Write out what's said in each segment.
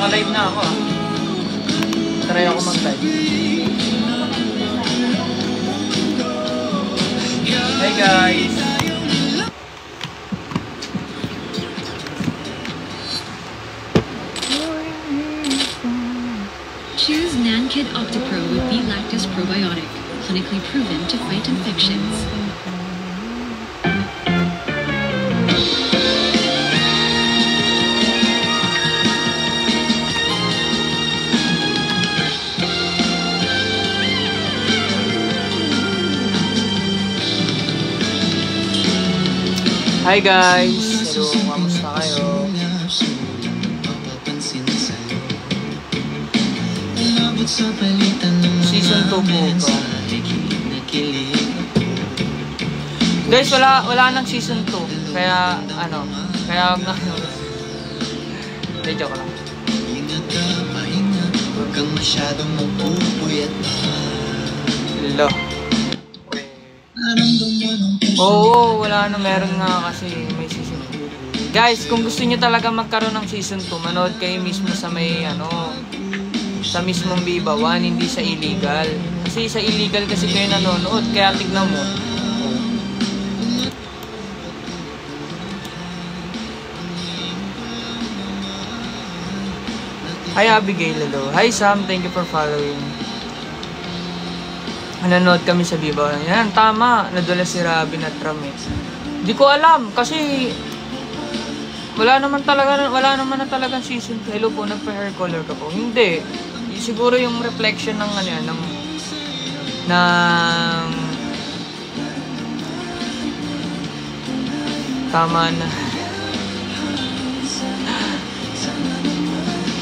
Naka-live na ako ah. Try ako mag-live. Hey guys! Choose Nankid Optipro with B-Lactose Probiotic, clinically proven to fight infections. Hi guys! Hello, kamusta kayo? Season 2 po ba? Guys, wala nang season 2. Kaya, kaya huwag na kayo. Hindi, joke lang. Hello. Oo, wala na. Meron nga kasi may season 2. Guys, kung gusto niyo talaga magkaroon ng season 2, manood kayo mismo sa may sa mismong Viva 1, hindi sa illegal. Kasi sa illegal kasi kayo nanonood, kaya tignan mo. Hi Abigail, hello. Hi Sam, thank you for following. Nanonood kami sa Viva 1. Yan, tama. Nadula si Robin at Ram eh. Di ko alam, kasi wala naman na talagang season 2. Hello po, nagpa-hair color ka po. Hindi. Siguro yung reflection ng tama na.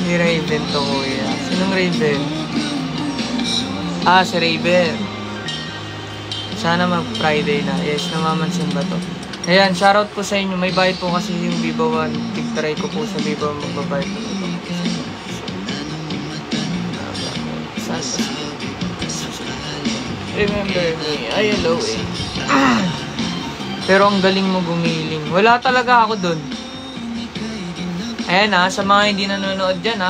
Ni Raven to kuya. Sinong Raven? Si Raven. Sana mag-Friday na. Yes, namamansin ba to? Ayan, shoutout po sa inyo. May bayad po kasi yung Viva 1. Tig-try ko po sa Viva 1. Magbabayad po ito. Remember me. Ay, hello eh. Pero ang galing mo gumiling. Wala talaga ako dun. Ayan sa mga hindi nanonood dyan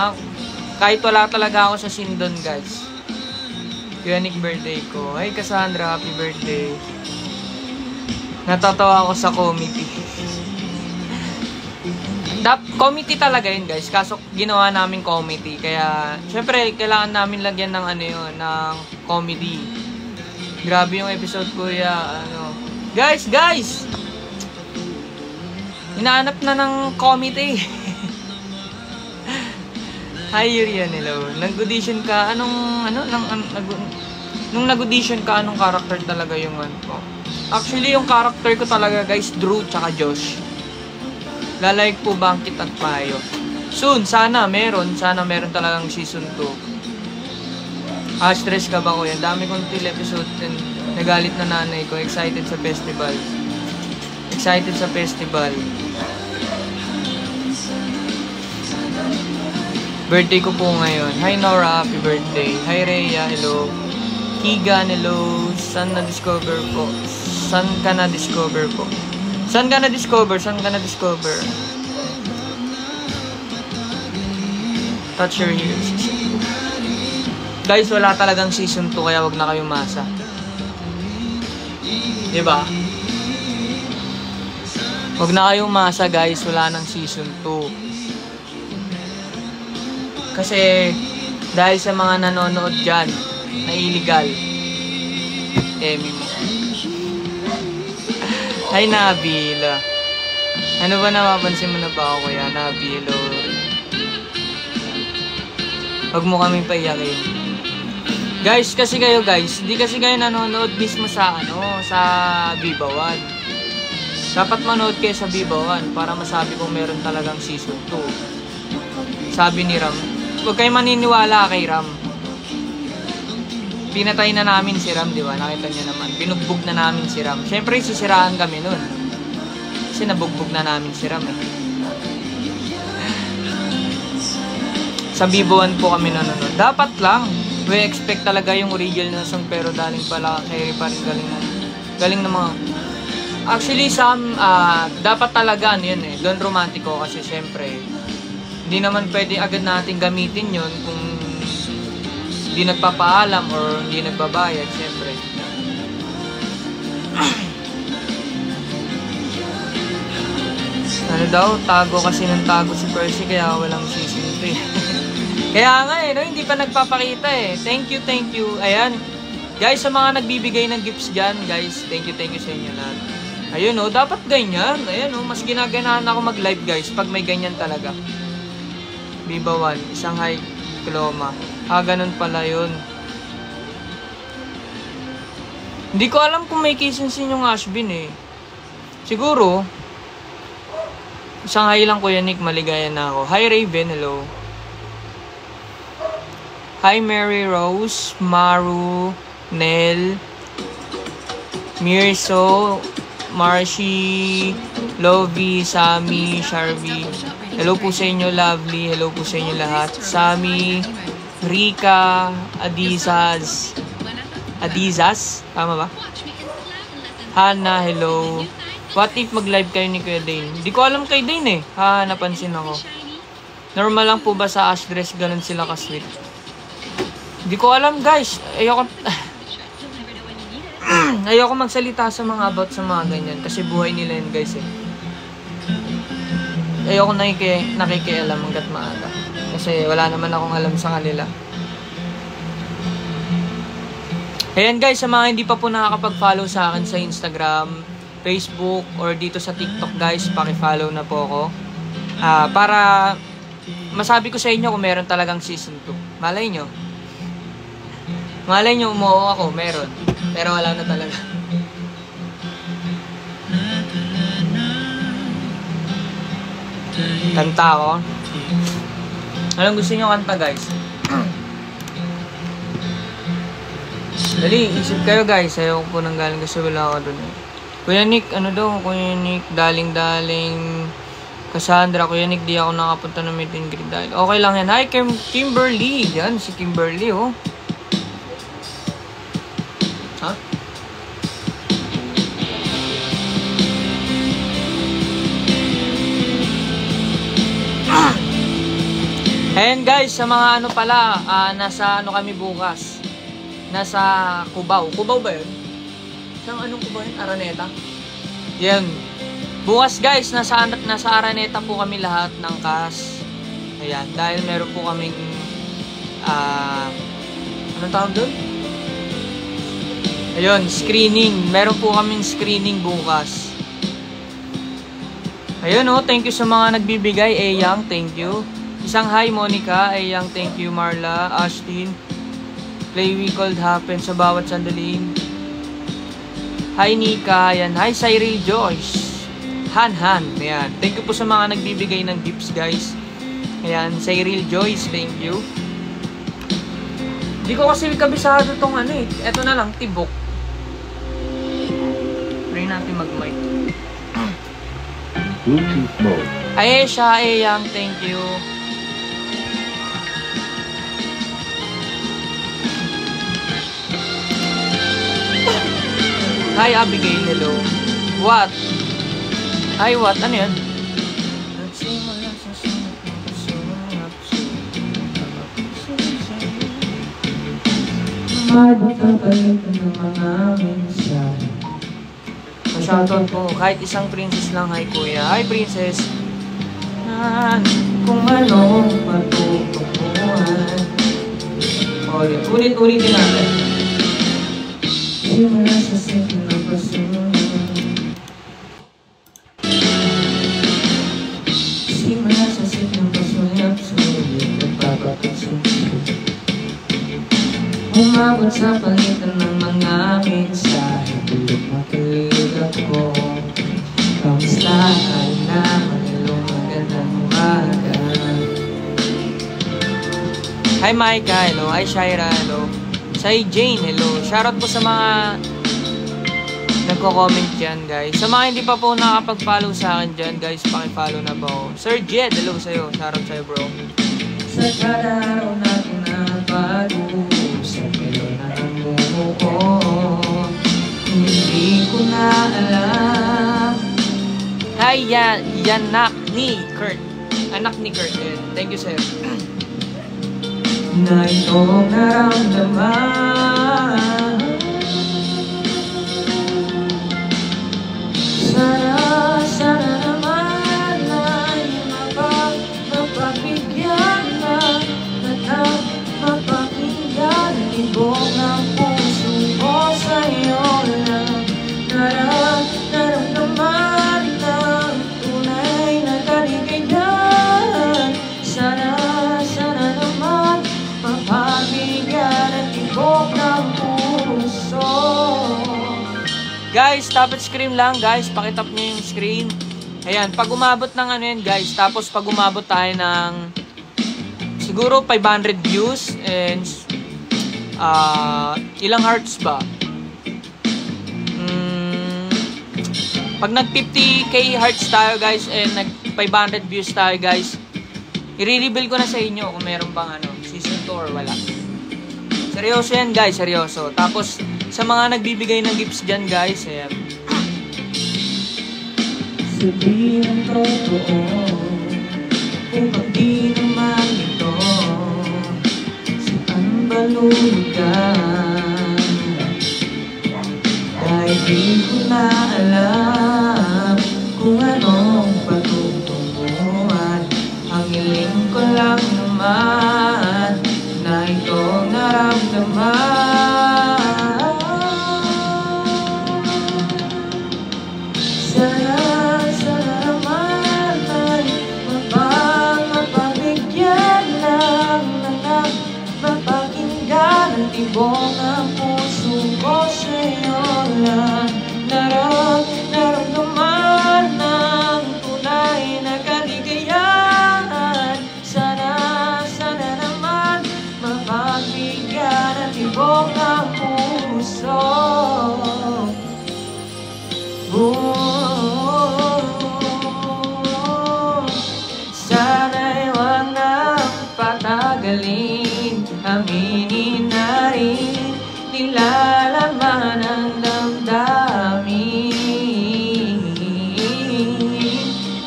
kahit wala talaga ako sa scene dun guys. Unique birthday ko. Ay Cassandra, happy birthday. Natatawa ako sa committee. Committee talaga yun guys. Kaso ginawa namin committee. Kaya syempre kailangan namin lagyan ng ng comedy. Grabe yung episode kuya. Guys! Hinahanap na ng committee. Hi Yurian, hello. Nag-audition ka, nung nag-audition ka, anong character talaga yung ko? Actually, yung character ko talaga guys, Drew tsaka Josh. Lalaik po Bangkit at Payo. Soon, sana meron talagang season 2. Stress ka ba ko yan? Dami kong till episode and nagalit na nanay ko. Excited sa festival. Birthday ko po ngayon. Hi Nora, happy birthday. Hi Rhea, hello. Kigan, hello. Saan ka na-discover po? Touch your ears. Guys, wala talagang season 2 kaya wag na kayo masa. Diba? Wag na kayong masa guys, wala nang season 2. Kasi dahil sa mga nanonood dyan na illegal. Emi mo. Hi Nabila. Ano ba napapansin mo na ba ako kuya? Nabila. Wag mo kaming paiyakin. Guys, hindi kasi kayo nanonood mismo sa Viva 1. Dapat manood kayo sa Viva 1 para masabi kung meron talagang season 2. Sabi ni Ram, huwag kayo maniniwala kay Ram. Pinatay na namin si Ram, di ba? Nakita niyo naman. Binugbog na namin si Ram. Siyempre, sisiraan kami nun. Kasi nabugbog na namin si Ram eh. Sa Viva 1 po kami nanonood. Dapat lang. We expect talaga yung original na song pero daling pala kay parang galing ng mga Actually, dapat talaga yun eh. Don Romantico kasi syempre Hindi naman pwede agad natin gamitin yon kung hindi nagpapaalam or hindi nagbabayad, syempre. Ano daw, tago kasi ng tago si Percy kaya walang season 3. Kaya nga no, hindi pa nagpapakita eh. Thank you. Ayan. Guys, sa mga nagbibigay ng gifts dyan, guys, thank you sa inyo lahat. Ayun dapat ganyan. Ayan mas ginaganahan ako mag-live guys pag may ganyan talaga. Viva 1, isang high Cloma. Ganun pala yun. Hindi ko alam kung may kisinsin yung Ashbin eh. Siguro, isang hi lang Kuya Nick, maligaya na ako. Hi Raven, hello. Hi Mary Rose, Maru, Nel, Mirso, Marcy, Lovey, Sammy, Sharvy. Hello po sa inyo, lovely. Hello po sa inyo lahat. Sammy, Rika, Adizaz. Tama ba? Hana, hello. What if mag-live kayo ni Kuya Dane? Hindi ko alam kay Dane eh. Napansin ako. Normal lang po ba sa Ash dress ganun sila ka-sweet? Hindi ko alam guys. Ayoko magsalita sa mga about sa mga ganyan. Kasi buhay nila yun guys eh. Ayoko nakikialam hanggat maaga. Kasi wala naman akong alam sa kanila. Ayan guys, sa mga hindi pa po nakakapag-follow sa akin sa Instagram, Facebook, or dito sa TikTok guys, paki-follow na po ako. Para masabi ko sa inyo kung meron talagang season 2. Malay nyo, umuo ako, meron. Pero wala na talaga. Kanta ako. Anong gusto nyo kanta guys? Dali, isip kayo guys. Ayaw ko po nang galing kasi wala ako dun eh. Kuya Nick, Kuya Nick, daling Cassandra, Kuya Nick, di ako nakapunta na meet and greet dahil. Okay lang yan. Hi, Kimberly. Yan, si Kimberly, oh. Ha? Ayan guys, sa mga pala, nasa kami bukas. Nasa Cubao. Cubao ba yun? Saan anong Cubao yun? Araneta? Yan. Bukas guys, nasa Araneta po kami lahat ng cast. Ayan, dahil meron po kaming anong tawag doon? Ayun, screening. Meron po kaming screening bukas. Ayun thank you sa mga nagbibigay. Eyang, thank you. Isang hi Monica, Eyang, thank you. Marla, Ashtin. Play we called happen sa bawat sandaling. Hi Nika, ayan. Hi Cyril Joyce. Han. Ayan. Thank you po sa mga nagbibigay ng gifts guys. Ayan, Cyril Joyce, thank you. Hindi ko kasi kabisado tong Eto na lang, tibok. Try natin mag-mic. Bluetooth mode. Aesha, Eyang, thank you. Hi Abigail, hello. What? Hi, what? Ano yan? Shoutout po. Kahit isang princess lang. Hi kuya. Hi princess. Kung ano matutukuhan. Ulit-ulitin natin. Simula sa siklo ng pasunod. Simula sa siklo ng pasunod. Sulit at papapagsunod. Umabot sa palitan ng mga mensahe. Tulog makilig ako. Kamusta ka na? Manilong magandang umaga. Hi Micah, hello. Hi Shaira, hello. Hi Jane, hello. Shoutout po sa mga nagko-comment dyan guys. Sa mga hindi pa po nakapag-follow sa akin dyan guys, paki-follow na po. Sir Jed, hello sa'yo. Shoutout sa'yo bro. Sa kada araw natin na pag-uusap, meron na ang buho ko. Hindi ko na alam. Hi Yanak ni Kurt. Anak ni Kurt. Thank you, sir. Na itong naramdaman, sana naman ay mapapigyan na at mapakinggan. Ibong ang puso ko sa'yo lang naramdaman ng tunay na kaligayahan. Sana naman mapapigyan at ibong ng puso. Guys, tapos screen lang guys, pakitap nyo yung screen. Ayan, pag umabot ng ano yan guys, tapos pag umabot tayo ng siguro 500 views and ilang hearts ba? Pag nag 50k hearts tayo guys and nag 500 views tayo guys, i-reveal ko na sa inyo kung meron bang season 2 or wala. Seryoso yan guys, seryoso. Tapos sa mga nagbibigay ng gifts dyan guys, ayan. Sabihin ang totoo, kung pag-di naman ito, saan ba lulugan? Dahil di ko na alam kung anong patutunguhan. Ang hiling ko lang naman na itong naramdaman. Sana naman ay mapapigyan lang na mapakinggan ang tibong ng puso ko sa'yo lang. Naramdaman ng tunay na kaligayahan. Sana naman mapakinggan ang tibong ng puso. Sana'y huwag nang patagalin, aminin na rin nilalaman ang damdamin.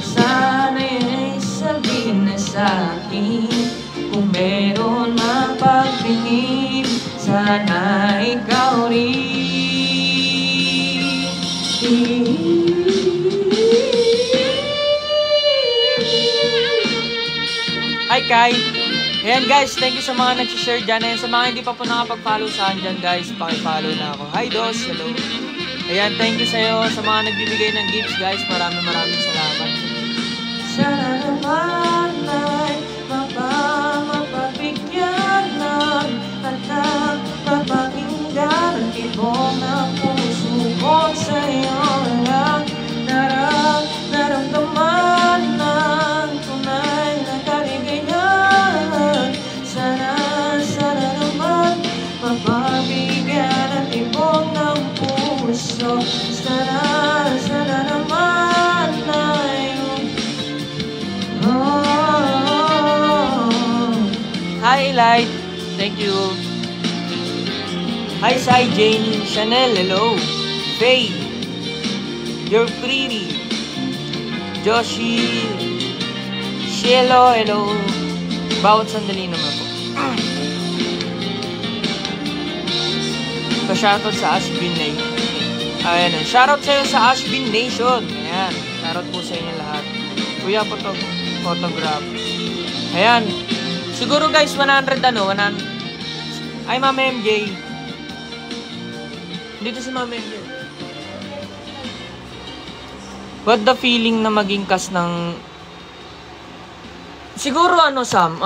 Sana'y sabihin na sa'kin kung meron mapagpingin, sana ikaw rin. Hi Kai! Ayan guys, thank you sa mga nag-share dyan. Ayan, sa mga hindi pa po nakapag-follow saan dyan guys, pakipollow na ako. Hi Dos, hello! Ayan, thank you sa'yo sa mga nagbibigay ng gifts guys. Maraming salamat. Sana naman ay mapapigyan ng at mapakinggan ang tibong ng puso ko sa'yo lang. Naramdaman ng tunay na kaligayahan. Sana naman mapapigyan ang tibong ng puso. Sana naman ay Hi Light, thank you. Hi Sai Jane Chanel, hello. Faye, you're pretty. Joshi Cielo, hello. Bawat sandali naman po. Pa-shoutout sa Ashbin Nation. Ayan, shoutout sa'yo sa Ashbin Nation. Ayan, shoutout po sa inyo lahat. Kuya photograph. Ayan. Siguro guys, 100 Ay, Mama MJ. Dito si Mama MJ. What the feeling na maging cast ng... Siguro Sam,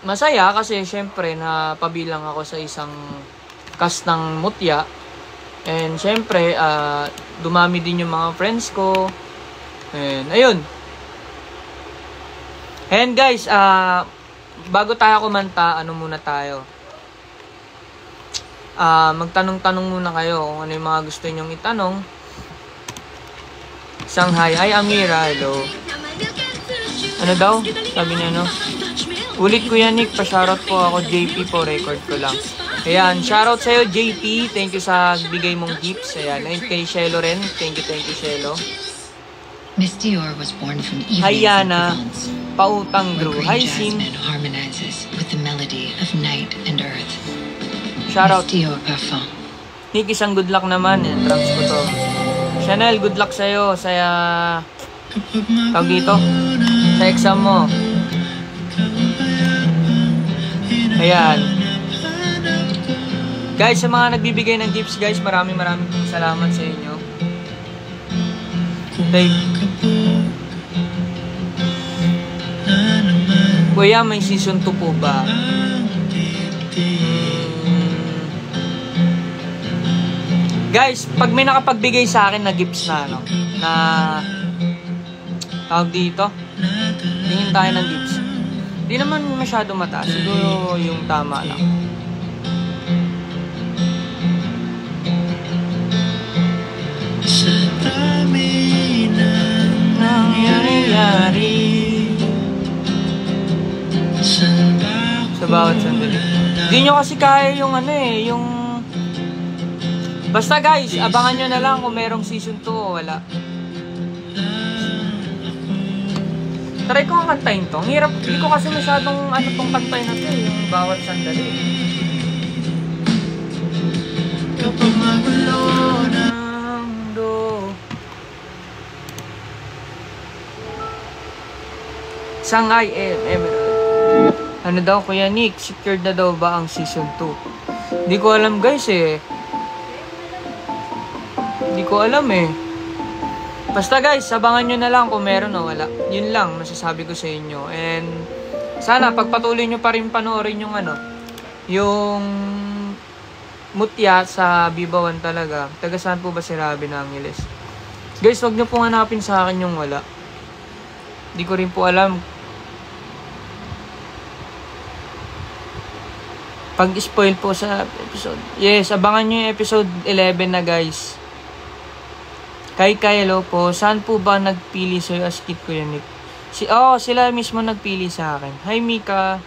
masaya kasi syempre napabilang ako sa isang cast ng Mutya. And syempre, dumami din yung mga friends ko. And ayun. And guys, bago tayo kumanta, muna tayo. Magtanong-tanong muna kayo kung ano yung mga gusto nyong itanong. Shanghai, ay Amira, hello. Ano daw? Sabi niya, Ulit ko yan, Nick. Pa-shoutout po ako, JP po. Record ko lang. Ayan, shoutout sa'yo, JP. Thank you sa bigay mong gifts. Ayan, and kay Shelo rin. Thank you, Shelo. Miss Dior was born from Hi, Yana. Pautang Drew. Where Hi, green Sim. jasmine harmonizes with the melody of night and earth. Shoutout. Misty au parfum. Nick, isang good luck naman. Entrance ko to. Chanel, good luck sa'yo. Tawag dito. Sa exam mo. Ayan. Guys, sa mga nagbibigay ng gifts, guys, maraming salamat sa inyo. Kuya, may season 2 po ba? Guys, pag may nakapagbigay sa akin na gifts na tawag dito, tingin tayo ng gifts. Hindi naman masyado mataas, siguro yung tama lang. Sa dami na nangyayari sa bawat sandali. Hindi nyo kasi kaya yung yung basta guys, abangan nyo na lang kung merong season 2 o wala. Try ko ang kantahin to. Ang hirap, hindi ko kasi masyadong tong kantahin na to yung bawat sandali. Kapag magulo ng mundo. Sangay Emerald. Ano daw, Kuya Nick? Secured na daw ba ang season 2? Hindi ko alam guys eh. Hindi ko alam eh. Basta guys, abangan nyo na lang kung meron o wala. Yun lang, masasabi ko sa inyo. And sana pagpatuloy nyo pa rin panoorin yung yung mutya sa Bibawan talaga. Taga saan po ba si Robin Angeles? Guys, wag nyo pong hanapin sa akin yung wala. Hindi ko rin po alam. Pag-spoil po sa episode. Yes, abangan nyo yung episode 11 na guys. Kay hello po. Saan po ba nagpili sa'yo as kid, Kuya Nick? Sila mismo nagpili sa akin. Hi Mika.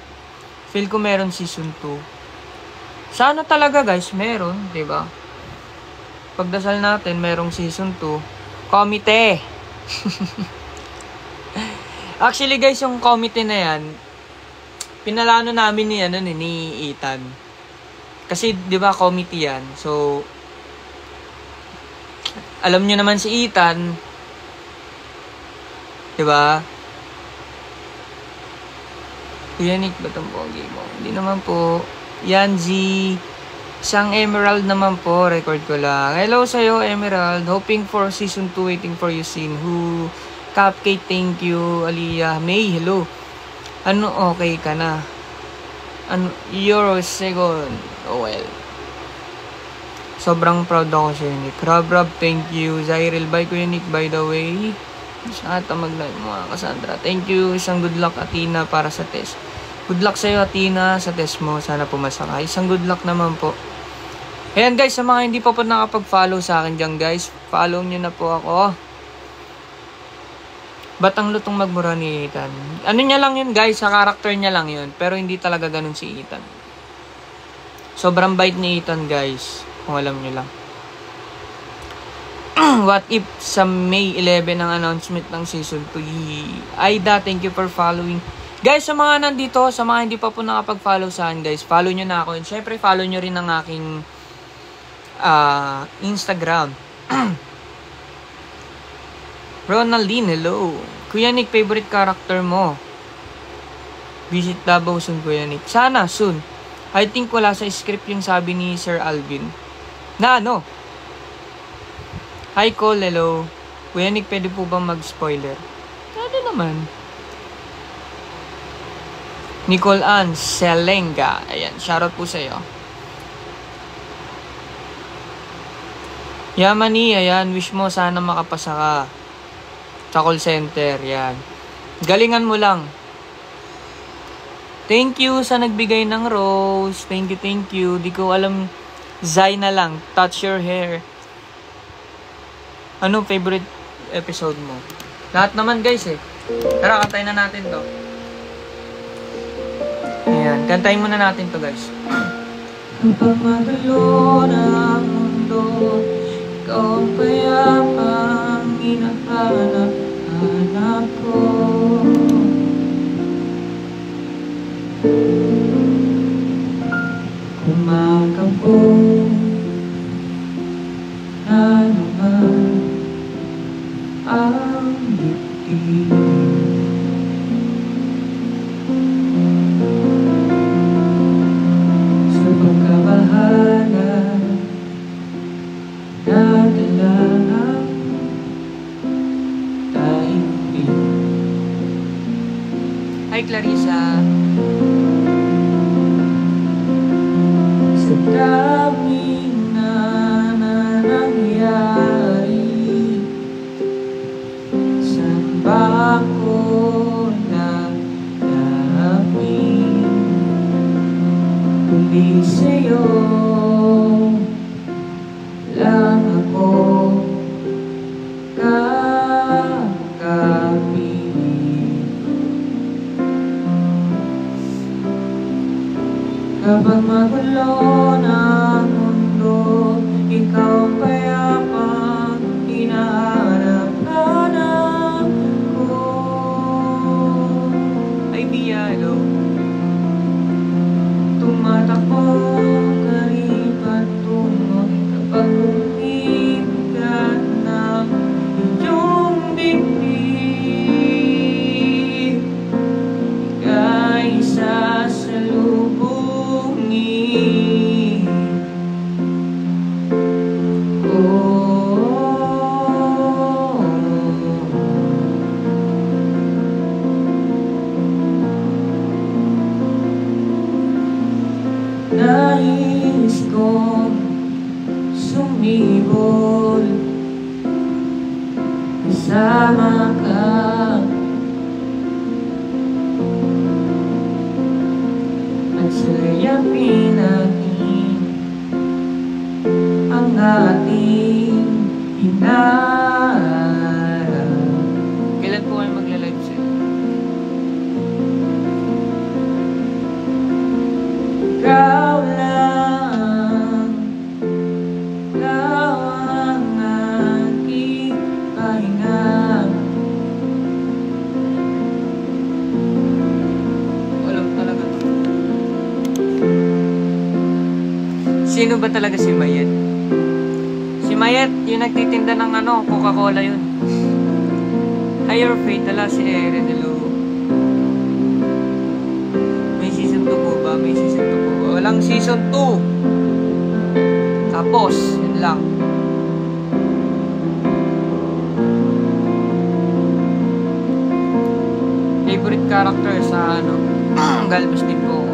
Feel ko meron season 2. Sana talaga guys, meron, 'di ba? Pagdasal natin merong season 2. Komite. Actually guys, yung komite na yan, pinalano namin ni Ethan. Kasi 'di ba committee 'yan. So alam niyo naman si Ethan, 'di ba? Kuya Nick, batang pogi mo. Hindi naman po. Yanzi, isang Emerald naman po, record ko lang. Hello sa'yo, Emerald. Hoping for season 2, waiting for you, Sin. Who? Cupcake, thank you. Aliyah, May, hello. Okay ka na? You're second. Oh well. Sobrang proud ako sa Nick. Rob, thank you. Zyril, bye Kuya Nick, by the way. Sa mag-live mga Cassandra. Thank you. Isang good luck, Athena, para sa test. Good luck sa'yo, Athena, sa test mo. Sana pumasa ka. Isang good luck naman po. Ayan guys, sa mga hindi pa po nakapag-follow sa akin dyan guys, follow nyo na po ako. Batang lutong magmura ni Ethan. Ano niya lang yun guys, sa character niya lang yun. Pero hindi talaga ganun si Ethan. Sobrang bait ni Ethan guys. Kung alam nyo lang. What if sa May 11 ang announcement ng season 2? Aida, thank you for following. Guys, sa mga nandito, sa mga hindi pa po nakapag-follow sa akin guys, follow nyo na ako. And syempre, follow nyo rin ang aking Instagram. Ronaldine, hello. Kuya Nick, favorite character mo? Visit Davao soon, Kuya Nick. Sana, soon. I think wala sa script yung sabi ni Sir Alvin. Na ano? Hi Cole, hello. Kuya Nick, pwede po bang mag-spoiler? Ano naman? Nicole Ann Selenga. Ayan, shoutout po sa iyo. Yamani, ayan, wish mo sana makapasa ka sa call center, yan. Galingan mo lang. Thank you sa nagbigay ng rose. Thank you. Di ko alam, Zay na lang. Touch your hair. Anong favorite episode mo? Lahat naman guys eh. Tara, kantayin na natin to. Ayan, kantayin muna natin to guys. Kapag magulo ng mundo, ikaw ang payapang hinahanap ko. Kumakabog ano man ang dibdib. Sa pagkabahala nadala ang daigdig. Hi Clarissa. Sa daming na nangyari, saan ba ako nagdaming? Kundi sa'yo lang ako kakapiling. Kapag magulo ng mundo, ikaw ang payapang hinahanap-hanap ko. Ay, Mia, hello. Tumatakbo ka rin patungo kapag umiigat ng iyong dibdib. Ika'y sasalubungin. Nais kong sumibol kasama ka, at sayapin natin ang ating hinaharap. Kailan po kayo magla-live sir? Ikaw lang, ikaw ang aking pahinga. Walang talaga to. Sino ba talaga si Mayet? Si Mayet, yung nagtitinda ng Coca-Cola yun. Higher Fate, tala si Eren, hello. May season 2 po ba? May season 2 po ba? Walang season 2. Tapos, yun lang. Favorite character sa Galvez din po.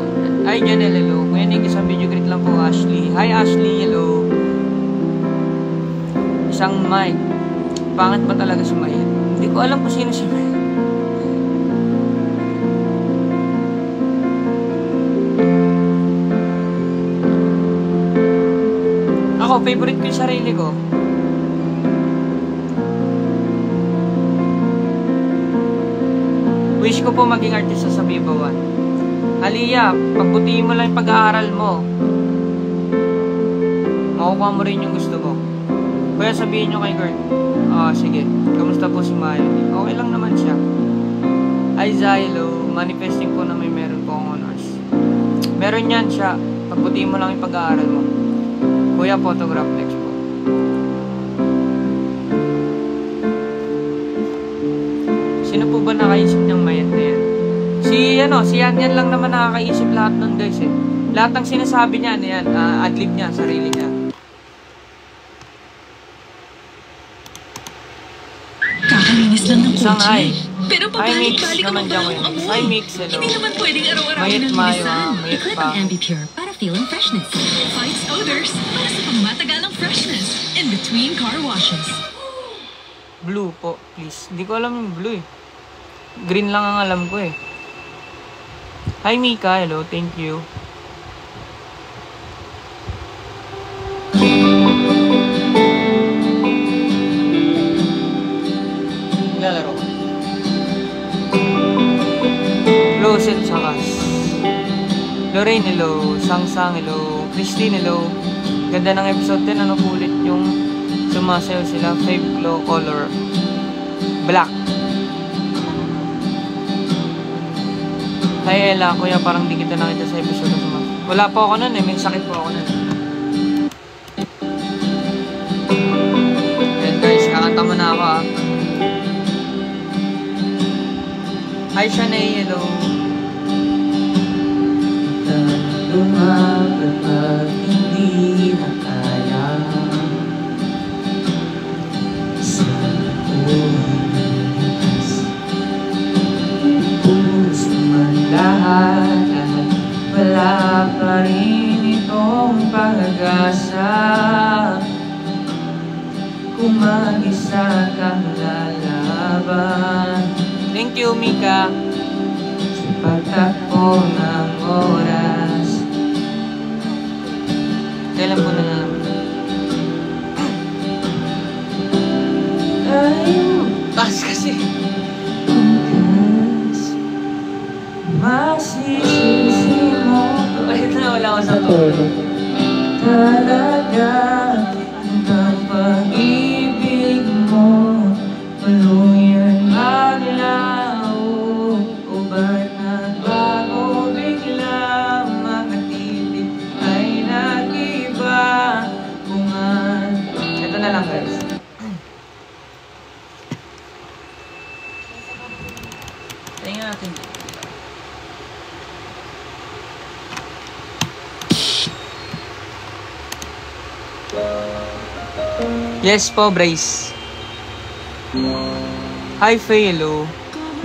Hi Janelle, hello. Kuya Nick, isang video greet lang po, Ashley. Hi Ashley, hello. Isang mic. Pangit ba talaga si Mayet? Hindi ko alam kung sino si Mayet. Ako, favorite ko yung sarili ko. Wish ko po maging artista sa Viva One. Aliyah, pagbutihin mo lang yung pag-aaral mo. Makukuha mo rin yung gusto mo. Kaya sabihin nyo kay Kurt, sige, kamusta po si Mayo? Okay lang naman siya. Hi Zylo, manifesting po na may meron po akong honors. Meron yan siya, pagbutihin mo lang yung pag-aaral mo. Kuya, photograph next po. Sino po ba nakaisip niyang Mayet na yan? Si Yan lang naman nakakaisip lahat nun guys eh. Lahat ng sinasabi niya, adlib niya, sarili niya. Kakalinis lang ng Isang kotse. hi. Pero pabalik-balik ang mabango amoy. Hi Mix, hello. Hindi naman pwedeng araw-araw Mayet ng Mayo, linisan. Mayet I-click pa. ang Ambipure para feel ang freshness. Fights odors para sa pangmatagalang freshness in between car washes. Blue po, please. Hindi ko alam yung blue eh. Green lang ang alam ko eh. Hi Mika, hello, thank you. Lalaro ko. Closet Sakas. Lorraine, hello. Sang, hello. Christine, hello. Ganda ng episode 10. Ano kulit yung sumasayaw sila. Fave glow color black. Hi Ella, kuya, parang di kita nakita sa episode na sumas. Wala po ako nun eh, may sakit po ako nun. Ayan guys, kakanta mo na ako ah. Hi Shanae, hello. Lumaban pag hindi na kaya sa oras. Gusto man lahat at wala pa rin itong pag-asa. Kung mag-isa kang lalaban. Thank you, Mika. Sa pagtakbo ng oras. Kailan po na lang? Taas kasi. Masisisi mo. Ulit na, wala ako sa tono. Talaga hanggang pag-ibig mo tuluyan maglaho. O ba't nagbago bigla? Makatibig ay nag-iba. Ito na lang guys. Tingnan natin. Yes po, Brace. Hi, Faye, hello.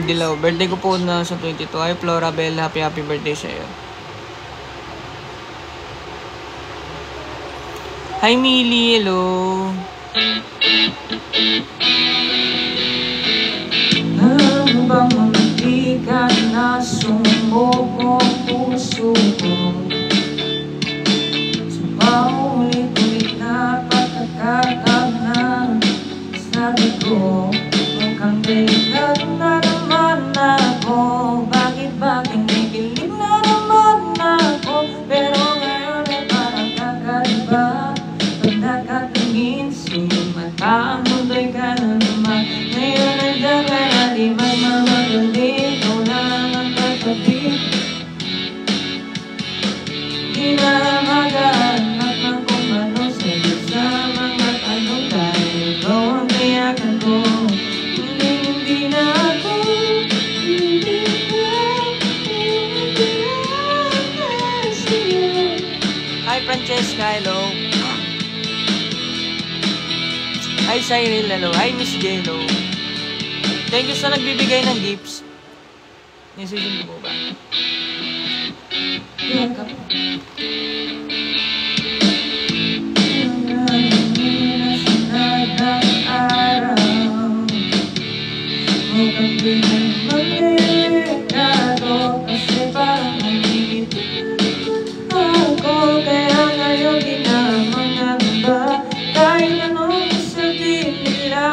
Dilaw, birthday ko po na sa 22. Hi, Flora Bell, happy birthday sa'yo. Hi, Millie, hello. Ano bang mamatikan na sumubok ang puso ko? Sa paulit-ulit na pagkakataon na sabi ko, mukhang delikado na naman ako. Bakit kinikilig na naman ako? Pero ngayon ay parang kakaiba. Pag nakatingin sa iyong mata, ang mundo'y ka na naman. Ngayon ay dyan ka na di magmamagali. Ikaw lang ang katabi. Di na maghahanap ng kung ano sa'yo sa mga tanong dahil ikaw ang kayakan ko. Hindi na ako Hi, Francesca, hello. Hi, Cyril, hello. Hi, Miss J, hello. Thank you sa nagbibigay ng gifts. Nisusin ko ba? Kasi parang nagigit ako. Kaya ngayon di na mangamba. Kahit anong sabihin nila.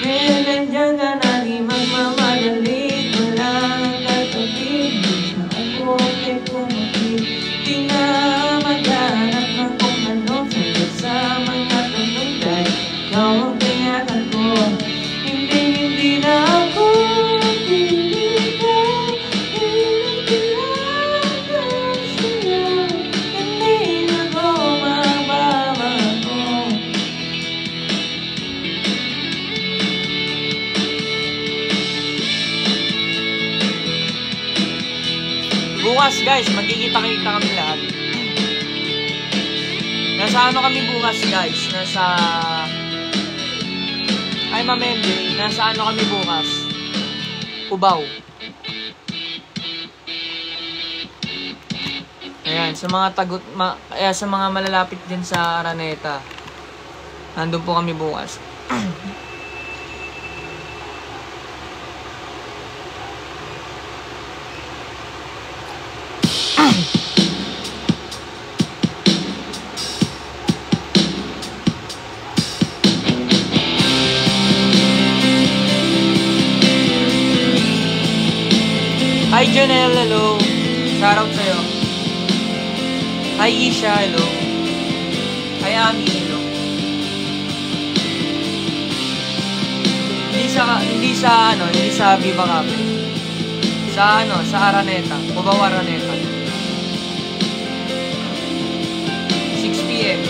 Kaya nandiyan ka na di magmamadali. Wala ang katabi. Sa ako kay kumapit. Di na maghanap ng kung ano sa'yo sa mga tanong dahil ikaw ang kayakan ko. Hindi na ako pilitan. Pinagkailangan sa'yo. Hindi na ako mababago. Bukas guys, magkikita-kita kami lahat. Nasa ano kami bukas guys? Nasa... Ay, Ma'am MJ, nasa ano kami bukas? Cubao. Ayan, sa mga sa mga malalapit din sa Araneta. Nandun po kami bukas. Hi Janelle, hello. Shoutout sa'yo. Hi Isha, hello. Hi Ami, hello. Hindi sa Viva Cafe. Sa ano, sa Araneta. Cubao Araneta. 6 p.m.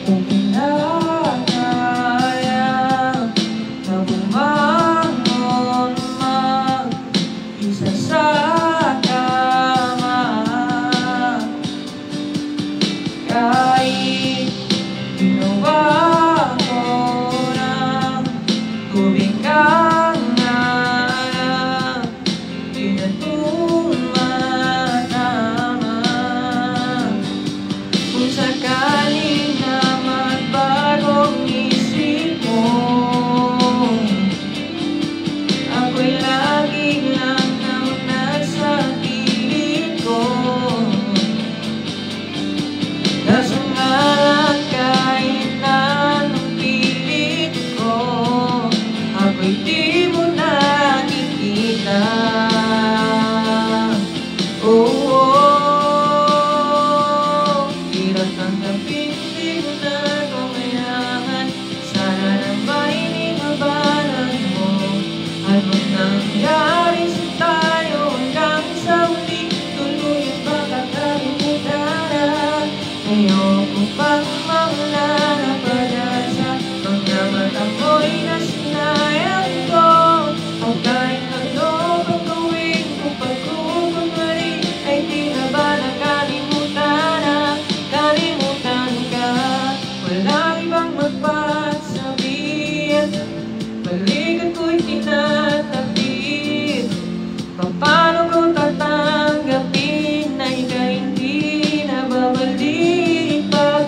Kung kinakaya na bumangon mag-isa sa kama, kahit ginawa ko ng tubig kang na di na tumatama. Kung sakaling na magbagong isip mo, ako'y lagi lang ang nasa pilit ko. Kaso nga lang kahit na anong pilit ko, ako'y di mo nakikita. Hirap tanggapin, di ko na kailangan. Sana na mainimabalan mo anong nangyari sa tayo hanggang sa huli. Tuluyan ba kakalimutan? Ayoko pang mawala ng pag-asa. Mga mata mo'y nasinayan ko. Ang kahit ano pang gawin ko pagkukumari, ay di na ba nakalimutan? Kalimutan ka, walang ibang magpasabihin. Balikan ko'y tinatapid. Paano ko tatanggapin na ika'y hindi na babalik pag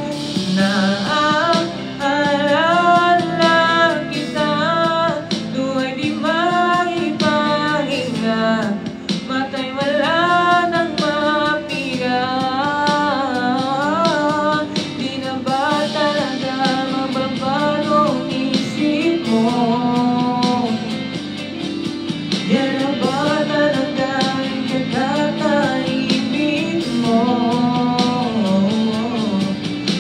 naaalala kita? Luwa'y di maipahinga, mata'y wala nang mapiga. Di na ba talaga mababago ang isip mo? Yan na ba talaga ang kakakaibig mo?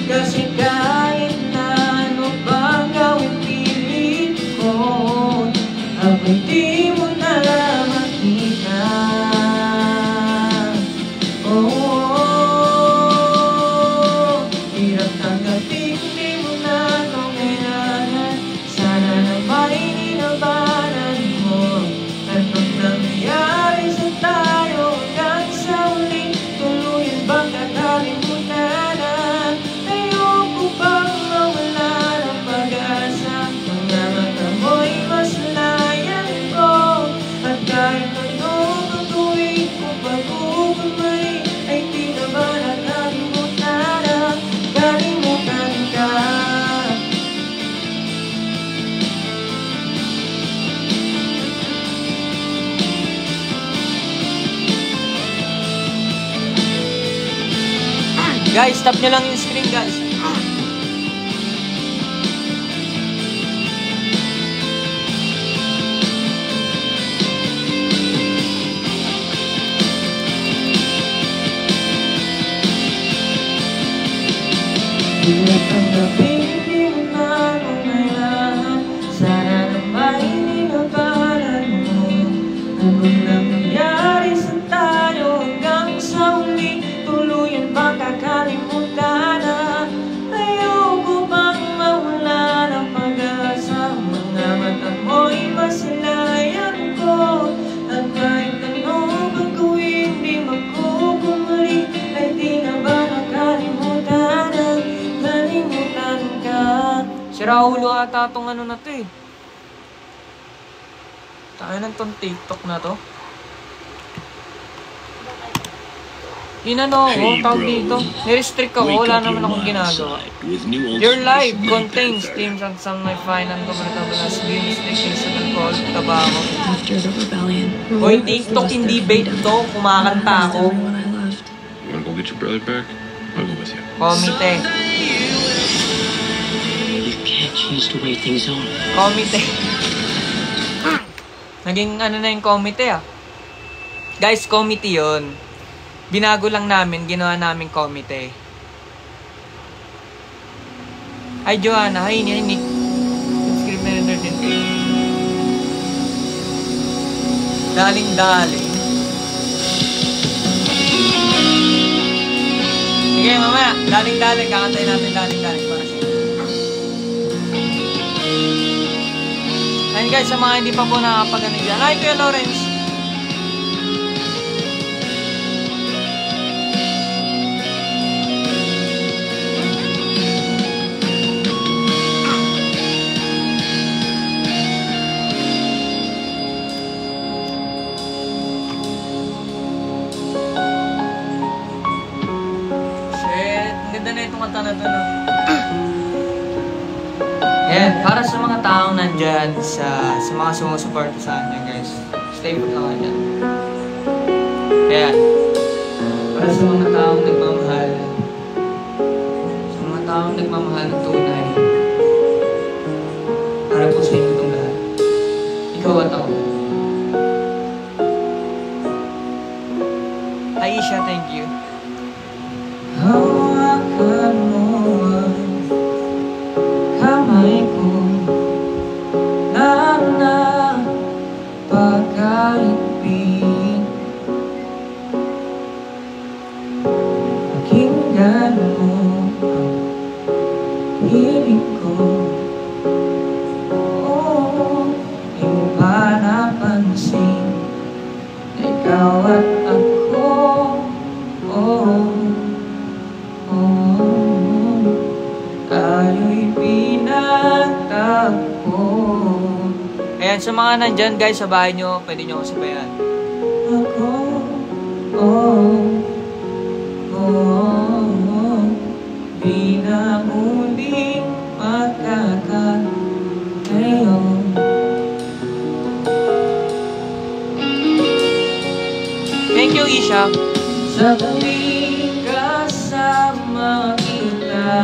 Kasi kahit na ano bang gawin pilit ko, ako'y di mo na makita. Hirap tanggapin, di mo na kailangan. Sana na mainilabanan mo anong nangyari sa tayo hanggang sa huli. Tuluyan bang kakalimutan? Ayoko bang mawala ng pag-asa? Mga mata mo'y maslayan ko. At kahit ano ang gawin ko pagkukumari, ay di na ba nakalimutan? Kalimutan ka. Guys, stop nyo lang yung screen, guys. Hirap tanggapin, di mo na kailangan. Sana na mainilabanan mo anong nangyari sa tayo hanggang sa huli. Tuluyan bang kakalimutan? Ayoko bang mawala ng pag-asa? Mga mata mo'y masilayan ko. At kahit ano bang gawin, di magkukumari, ay di na ba nakalimutan? Kalimutan ka. Sira ulo ata tong ano na to eh. Tayo na tong TikTok na to. Inano ako, tawag dito. Nirestrict ako, wala naman akong ginagawa. Your life contains themes and some may find uncomfortable as being restrictions of alcohol, tobacco. After the rebellion, Hoy, TikTok hindi bait to, kumakanta ako. everyone I loved. You wanna go get your brother back? I'll go with you. Komite. You can't change the way things are. Komite. Naging ano na yung komite ah. Guys, committee yun. Binago lang namin, ginawa namin komite. Hi Joanna, hi Nick. Subscribe na rin. Daling-daling. Sige, mamaya. Daling-daling. Kakantayin natin daling-daling para sa inyo. Ayun guys, sa mga hindi pa po nakakapaganig dyan. Hi, Kuya Lawrence. Ayan, para sa mga taong nandyan, sa mga sumusuporta sa kanya guys, stay put lang dyan. Ayan, para sa mga taong nagmamahal, ng tunay, para po sa inyo itong lahat. Ikaw at ako. Aisha, thank you. Hawakan mo ang kamay ko na napakaibig. Pakinggan mo ang hilig ko. Oh, di mo ba napansin na ikaw at ako? Oh, tayo'y pinagtagpo. Ayan, sa mga nandyan guys sa bahay nyo, pwede nyo ako sabayan. Ako, di na muling magkakalayo. Thank you, Isha. Sa tuwing kasama kita,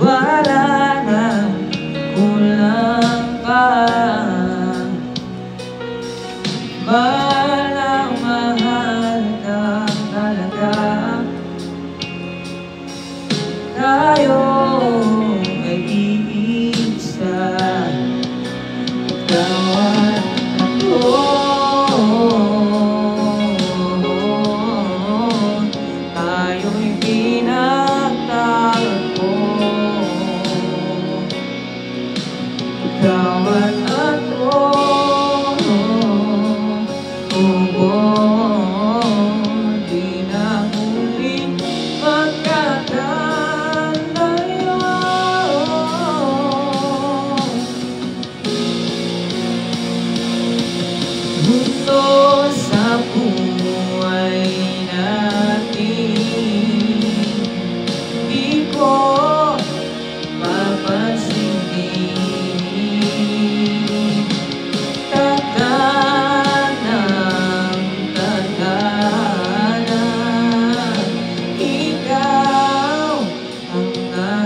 wala na kulang pa. Mahal ka talaga. Tayo ay iisa. Ikaw at ako. Tayo'y pinagtagpo. Ikaw at ako. Di na muling magkakalayo. Mundo sa buhay natin, di ko papansinin. Tatanang tadhana, ikaw ang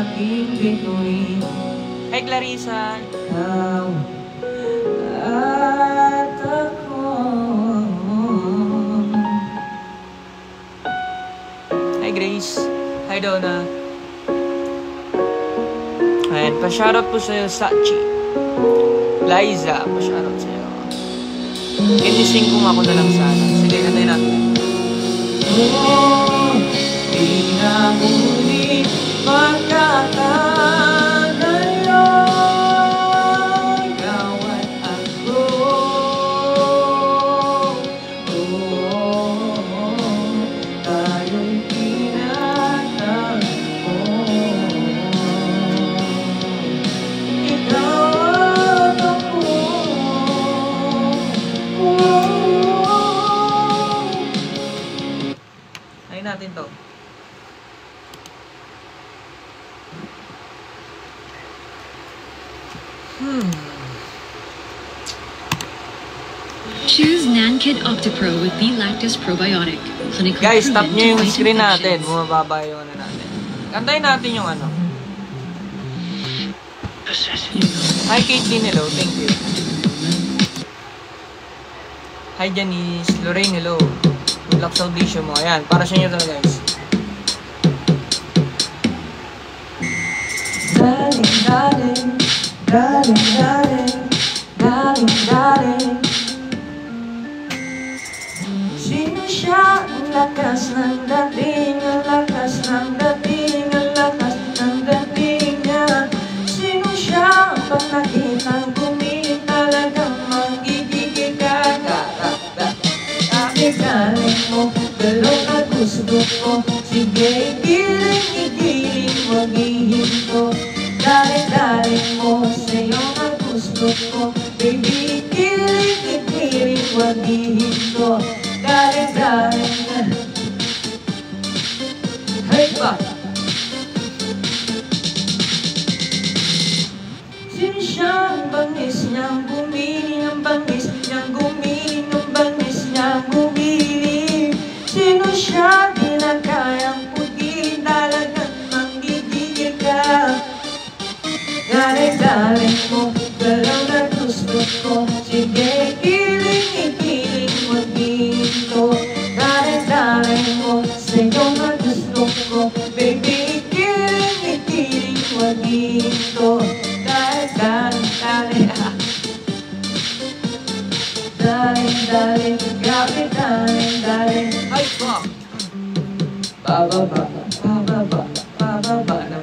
aking bituin. Hi, Clarissa. Ikaw at ako. Hi, Grace. Hi, Donna. Ayan, pa-shoutout po sa'yo, Sachi. Liza, pa-shoutout sa'yo. Kinising kung ako na lang sana. Sige, kantayin natin. Di na muli magkakalayo. Ikaw at ako. Tayo'y pinagtagpo. Ikaw at ako. Ayun natin to. Choose Nankid Optipro with B-Lactis Probiotic. Clinically Guys, tap proven nyo to yung fight screen natin. infections. Bumababa yung ano natin. Kantayin natin yung ano. Hi, Caitlyn. Hello. Thank you. Hi, Janice. Lorraine. Hello. Good luck sa audition mo. Ayan. Para sa inyo talaga, guys. Darling, darling, darling, darling, darling, darling. nang bumili talagang magigigil ka. Galing mo, galong na gusto ko. Sige, igiling, wag ihinto. Daling mo, sa'yo na gusto ko. Baby, igiling, wag ihinto. Daling na. Hey ba? Sino siyang bangis niyang bumili ng bangis niyang gumili ng bangis niyang bumili? Sino siya di na kayang puti? Talagang manggigigil ka. Galing mo, galaw na gusto ko. Sige, igiling, wag ihinto. Galing mo, sa'yo na gusto ko. Baby, igiling, wag ihinto. Daling, grabe daling. Ay, ba? Pababa ng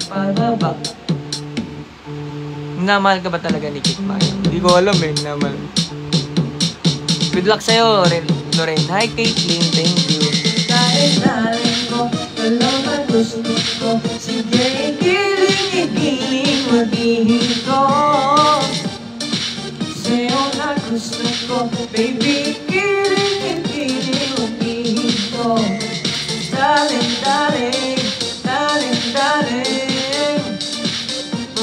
pababa. Minamahal ka ba talaga ni Kit Maya? Hindi ko alam eh, minamahal. Good luck sa'yo, Lorraine. Hi, Caitlyn. Thank you. Daling ko, galaw na gusto ko. Sige, igiling, maghihinto. Sa'yo na gusto ko. Baby, igiling, maghihinto. Daling.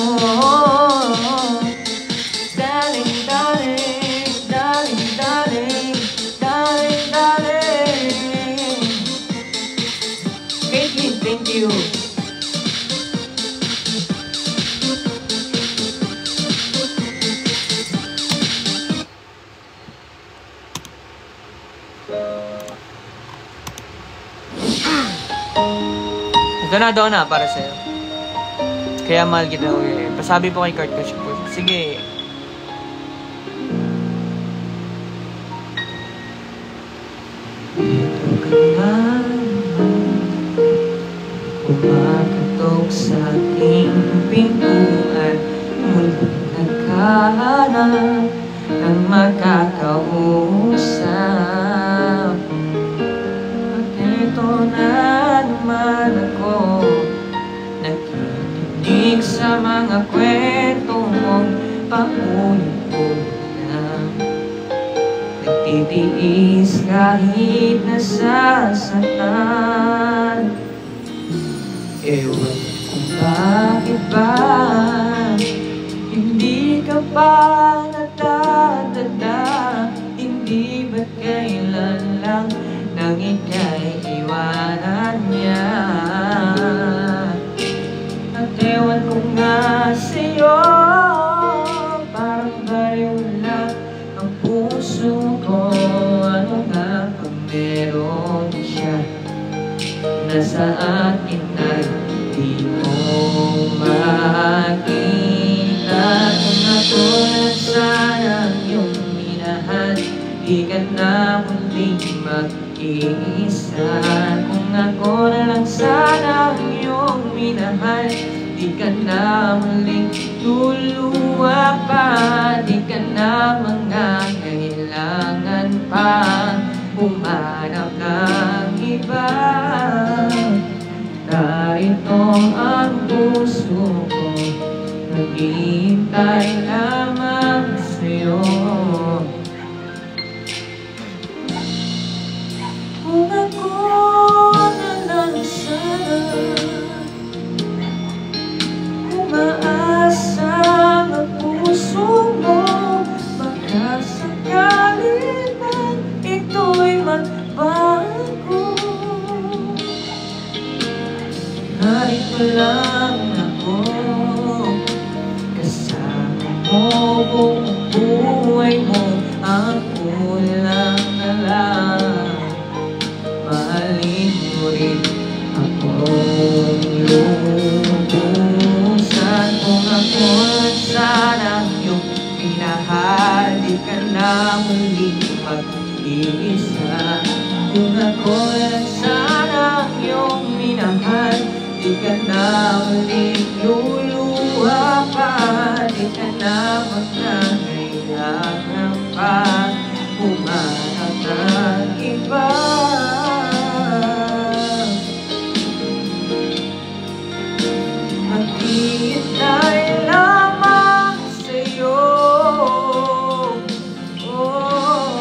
Oh, daling. Caitlyn, thank you. Donado na para sa'yo. Kaya mahal kita ko eh. Pasabi po kay Kurt Kush po. Sige. Ito ka naman, kumakatok sa aking pintuan. Muling nagkahanap ng makakausap. At ito na naman ako, nakikinig sa mga kwento mong paulit-ulit na. Nagtitiis kahit nasasaktan. Ewan kung bakit ba hindi ka pa natatanda. Hindi ba't kailan lang nang ika'y iwanan niya. At ewan ko nga sa'yo, parang baliw lang ang puso ko. Ano nga pag meron siya na sa akin ay di mo makita. Kung ako lang sana yung minahal, di ka na muling mag-iisa. Kung ako na lang sana yung minahal, di ka na muling luluwa pa. Di ka na mangangailangan pa humanap ng iba. Narito ang puso ko, naghihintay lamang sa'yo. Kung ako na lang sana, umaasa ang puso mo, baka sakali man ito'y magbago. Narito lang ako, kasama mo buong buhay mo. Ako lang na lang, mahalin mo rin akong lubusan. Kung ako lang sana yung pinahal, di ka na muling mag-iisa. Kung ako lang sana yung minahal, Di ka na uling luluha pa, di ka na magkakailangan pa humanap ng iba. Maghihintay lamang sa'yo. Oh,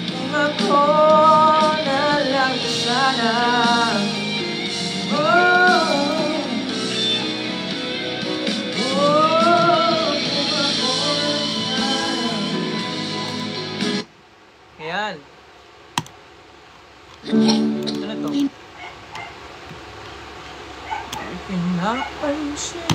kung ako na lang sana. Ayan. Ano to? Pinapansin.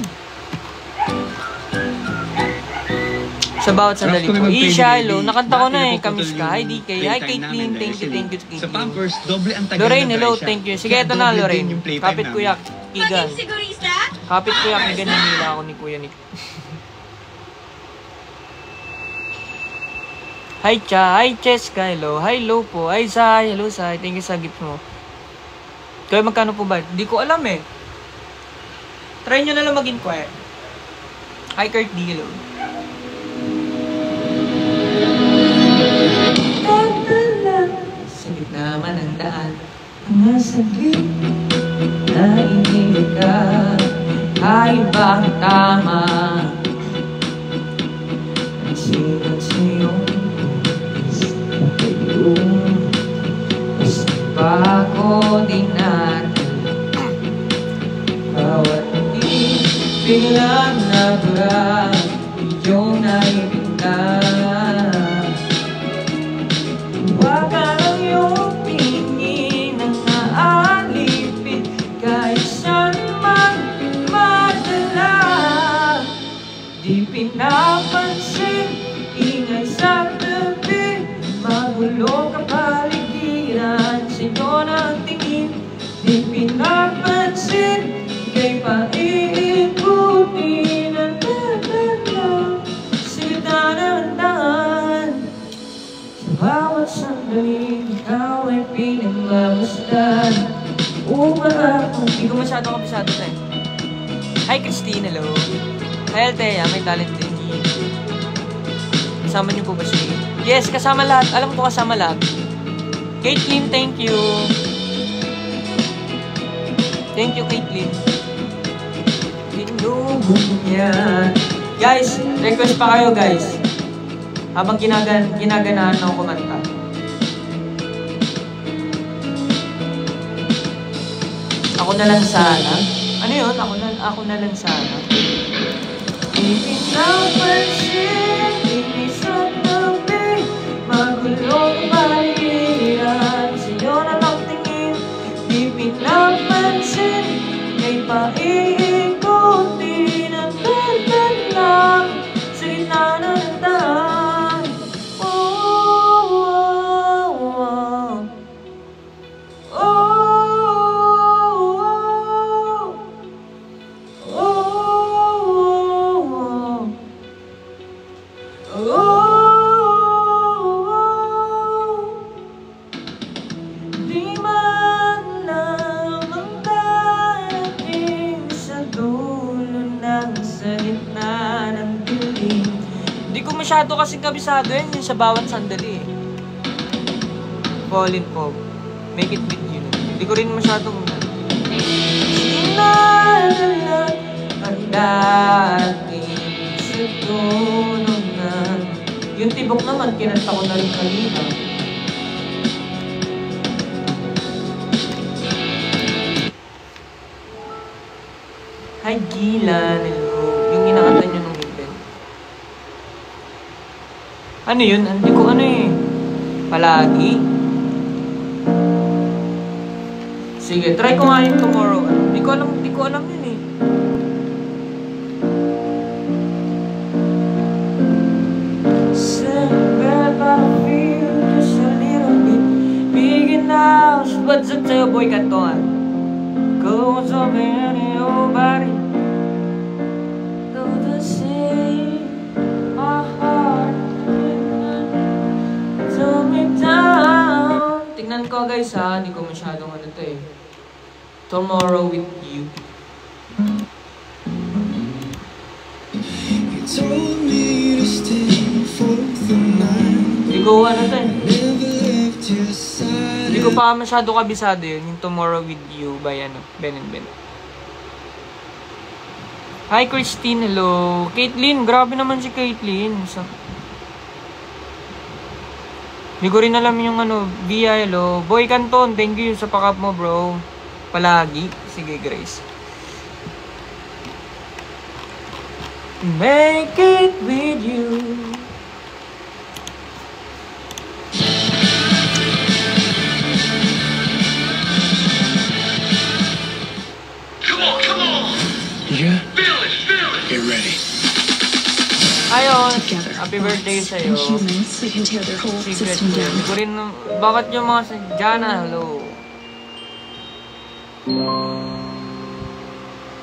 Sa bawat sandali po. Shiloh, nakanta ko na eh. Kamis ka. Hi DK. Hi Caitlyn. Thank you Caitlyn. Sa Pampers, doble ang tagal Lorraine, ng hello. presya. Thank you. Sige, Kaya ito na doble Lorraine. din yung playtime Kapit Kuya Kigan. Sigurista? Kapit Kuya Kigan. Nanila ako ni Kuya Nick. Hi Cha. Hi Cheska. Hello. Hi Lo po. Hi Sai. Hello Sai. Thank you sa gift mo. Kaya magkano po ba? Hindi ko alam eh. Try nyo na lang mag-inquire. Hi Kurt D. Hello. Sa gitna man ang daan, mga saglit na inilig ka, ay ba ang tama? Ang sigat sa'yong yung gusto pa ko din natin. Bawat di biglang nabura, yung naibigla. Huwag ka lang yung tingin ang naalipin, kahit saan man madala. Di pinapansin, ingay sa tabi, magulo ka paligiran, sino ng tingin. Di pinapansin, kay paiikutin ang dadala, sita ng daan. Sa bawat sandali, ikaw ay pinagmamasdan. Umaakong Hindi ko masyadong kabisado na eh. Hi Christine. Hello. Hi Althea. May talent din. Kasama niyo po ba siya? Yes, kasama lahat. Alam ko kasama lahat. Caitlyn, thank you. Thank you, Caitlyn. tinubog niya. Guys, request pa kayo guys. Habang ginaganahan ako kumanta. Ako na lang sana. Ano yun? Ako na lang sana. Ipinapansin, inisang tabi, magulong baliran, sa'yo na lang tingin. Ipinapansin, kay paiikutin ang dalan lang, sa gitna ng daan. Oh, oh, oh, oh. Masyado kasing kabisado yun, yung sa bawat sandali eh. Fall in fog. Make it with you. Hindi ko rin masyadong Sinalalat ang dating sa tulungan. yung tibok naman, kinanta ko na rin kanina. Hi Gilan, hello. Yung inakanta nyo nung event. Ano yun? Hindi ko ano eh. Palagi. Sige, try ko nga yung tomorrow. Hindi ko alam yun eh. What's up sa'yo, boy Kantongan? Goes up in your body, though the same, my heart took me down. Tingnan ko guys ha, hindi ko masyadong ano to eh. Tomorrow with you. You told me to stay for the night. Hindi ko ano to eh. Never left your side. Hindi ko pa masyado kabisado yun. Yung Tomorrow with you by Ben and Ben. Hi Christine, hello. Caitlyn, grabe naman si Caitlyn. Hindi ko rin alam yung Via, hello. Boy Canton, thank you sa pakap mo bro. Palagi. Sige Grace. Make it with you. Come on! Yeah? Feel it! Get ready. Ayon, Together, happy birthday bots sa'yo. and humans, we can tear their whole Secret system ko. down. Hindi ko rin, bakit yung mga sa Jana, hello.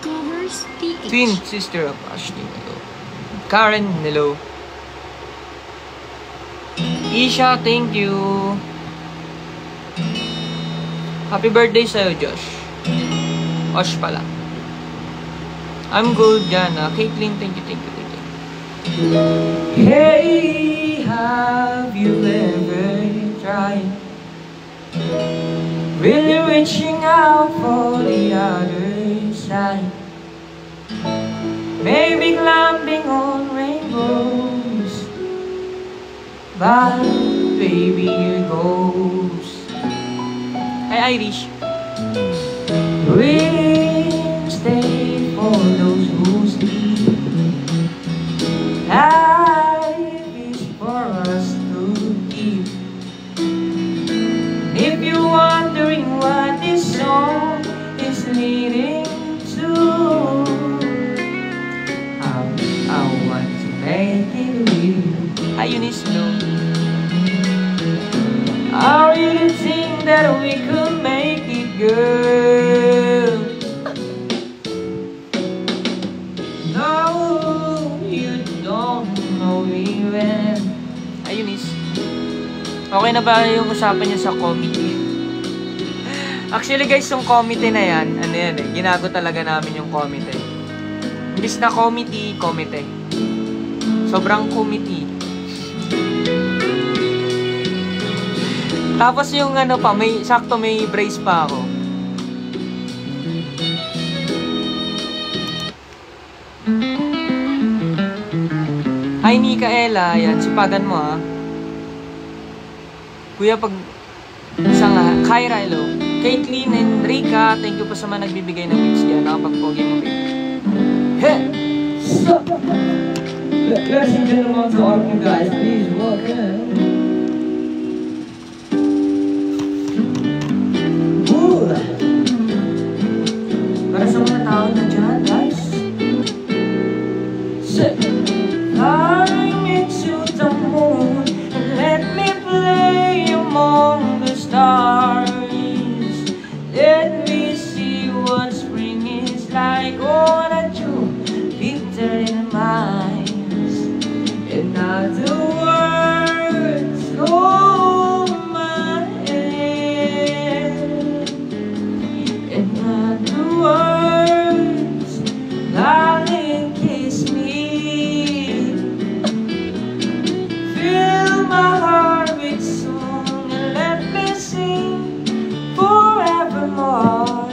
Covers PH. Twin sister of Ashley, hello. Karen, hello. Isha, thank you. Happy birthday sa'yo, Josh. Osh pala. I'm good, Jana. Caitlyn, thank you. Hey, have you ever tried really reaching out for the other side? Maybe climbing on rainbows, but baby here goes. Hi Irish. We'll stay for those who sleep. Life is for us to keep. If you're wondering what this song is leading to, I want to make it with you. Hi Eunice, hello. I really think that we could make it, girl. No, you don't know even. Ay, Eunice. Okay na ba yung usapan niya sa committee? Actually guys, yung committee na yan, ginago talaga namin yung committee. Imbis na committee. Sobrang committee. Tapos yung may brace pa ako. Hi Mikaela, yan, sipagan mo ha. Kuya, pag Kyra, hello. Caitlyn and Rika, thank you po sa mga nagbibigay ng bits dyan. Nakapagpogi mo bit. Hey! Stop! Ladies and gentlemen, to all of you guys, please welcome. Ooh! Para sa mga tao na dyan, guys. Sit! Fly me to the moon and let me play among the stars. Let me see what spring is like on a Jupiter in mines. In other words, hold my hand. In other words, darling, kiss me. Fill my heart with song and let me sing forevermore.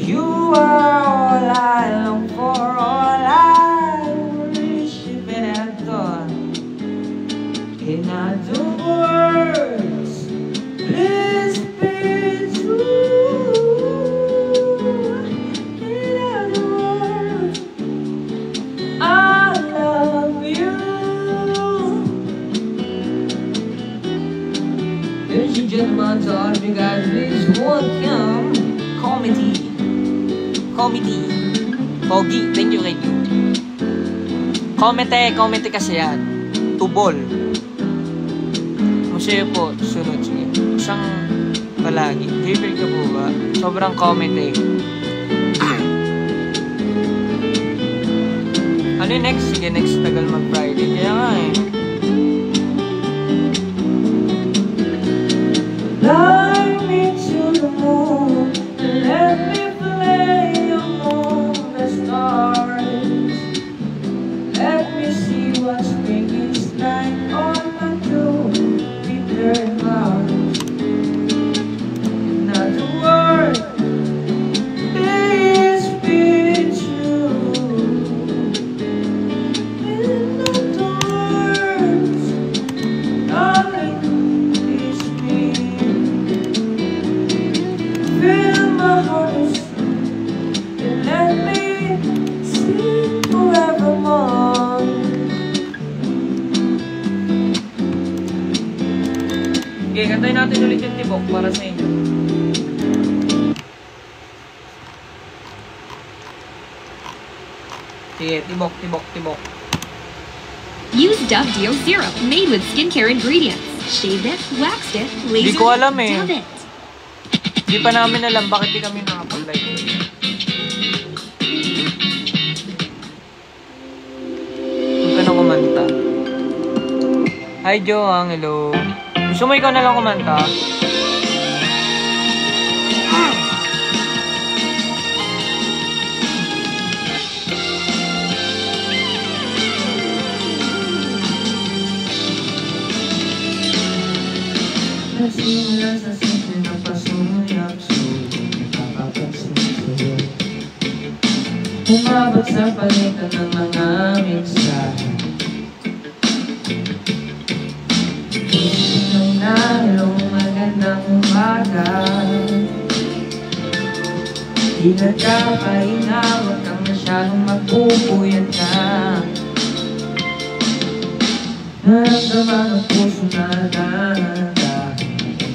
You are all I long for, all I worship and adore. In other words, please be true. In other words, I love you. Ladies and gentlemen, to all of you guys, please welcome Committee. Pogi, thank you. Komite kasi yan. Tubol. Museo po, sunod. Sige. Isang palagi. Favorite ka po ba? Sobrang komite. Ano yung next? Sige, next tagal mag-Friday. Kaya nga eh. Fly me to the moon, let Sige, kantayin natin ulit yung tibok para sa inyo. Sige, tibok, tibok, tibok. Use Dove Deo Syrup made with skincare ingredients. Shaved it, waxed it, lasered Di ko alam it, eh. dove it. Di pa namin alam bakit di kami nakapag-live. Huwag ka na kumanta. Hi Joang, hello. Gusto mo ikaw na lang kumanta? Nagsimula sa simple ng pasuyap, sulit nagpapapansin sa'yo. Umabot sa palitan ng mga mensahe. Isip ng nalong magandang umaga. Di nagkapahinga, huwag kang masyadong magpupuyat ka. Naramdaman ang puso na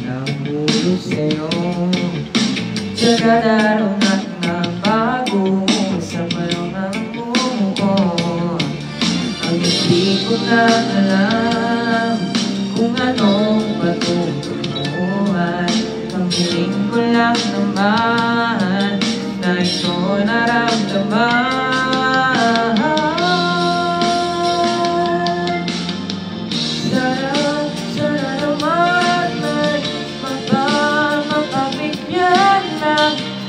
nahulog sa'yo. Sa kada araw natin na bago, sa balong ng bumuo. Ang hindi ko na alam kung anong patutunguhan. Ang hiling ko lang naman na ito naramdaman.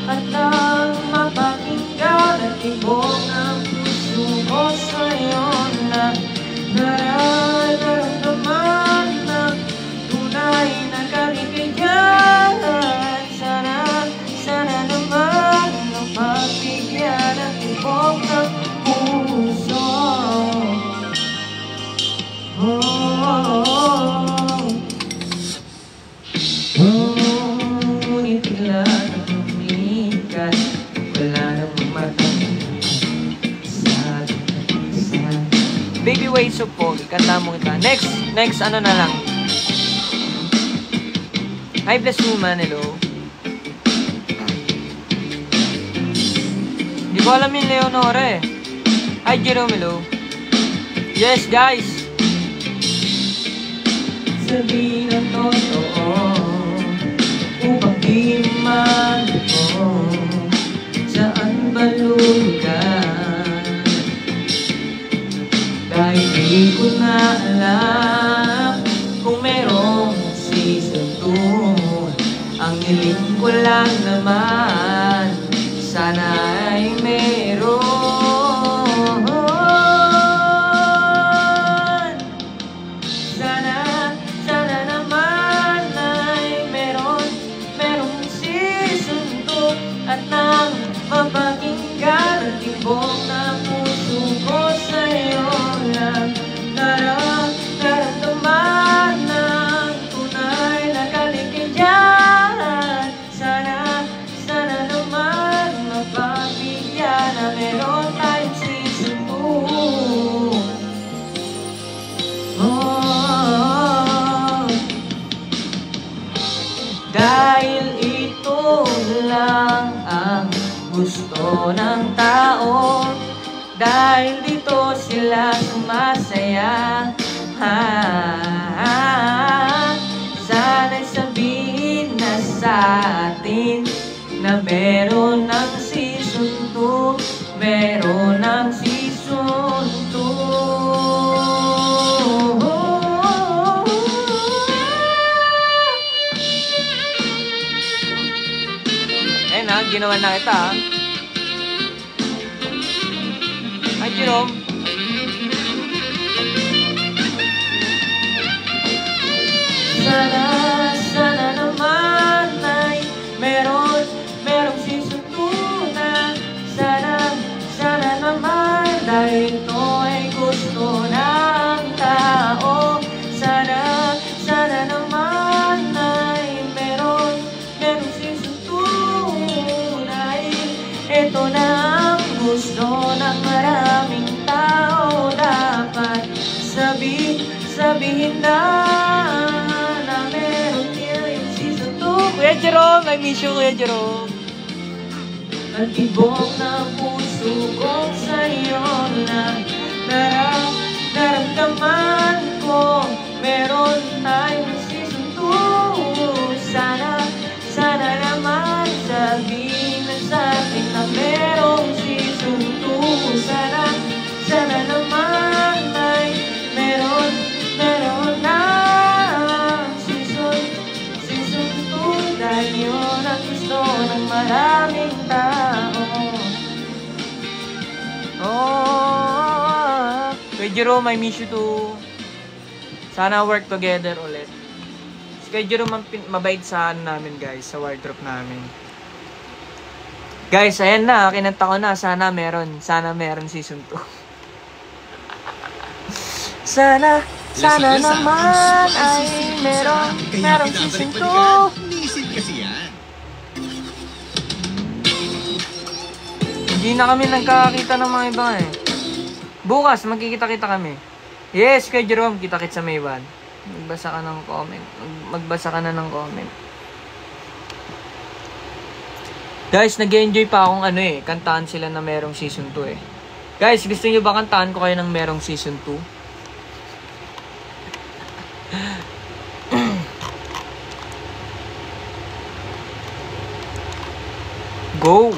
At lang mapakinggan at tibok ng puso ko sa'yo na nararamdaman ng tunay na kaligayahan. Sana naman mapakinggan at tibok ng puso. Ngunit bigla wala namang matangin. Baby Ways of Pog, kanta mo kita. Next, ano na lang. Hi, Bless Woman, hello. Di ko alam yung Leonore. Hi, Jerome, hello. Yes, guys. Sabihin ang totoo upang di malito. Saan ba lulugan? Dahil di ko na alam kung merong season 2. Ang hiling ko lang naman, sana ay meron. Sana naman ay merong season 2. At nang mapakinggan ang tibok na puso ko sa'yo lang nararamdaman ng tunay na kaligayahan. Sana naman mapakinggan na meron tayong season 2. Dahil ito lang ang gusto ng tao, dahil dito sila sumasaya. Sana'y sabihin na sa atin na meron ng season 2, meron ng season 2. Ginawa na kita, ha? Hi, Jerome. Sana naman ay merong season 2 na. Sana naman dahil ito ay gusto ng tao. Sana naman ay merong season 2 dahil ito na ang gusto ng maraming tao. Dapat sabihin na meron Kuya Jerome, I miss you, Kuya Jerome. Ang tibok na puso ko sa'yo na naramdaman ko. Meron tayong season 2. Sana naman sabihin na sa'tin na merong season 2. Sana naman ay meron na season 2. Dahil yun ang gusto ng maraming tao. Kuya Jerome, I miss you too. Sana work together ulit. Si Kuya Jerome mabait sa namin guys, sa wardrobe namin. Guys, ayan na, kinanta ko na. Sana meron season 2. Sana naman ay merong season 2. Nisip kasi yan. Hindi na kami nagkakakita ng mga iba eh. Bukas, magkikita-kita kami. Yes, Kuya Jerome, kita-kit sa Mayban. Magbasa ka ng comment. Magbasa ka na ng comment. Guys, nag-enjoy pa akong kantahan sila na merong season 2 eh. Guys, gusto niyo ba kantahan ko kayo ng merong season 2? Go!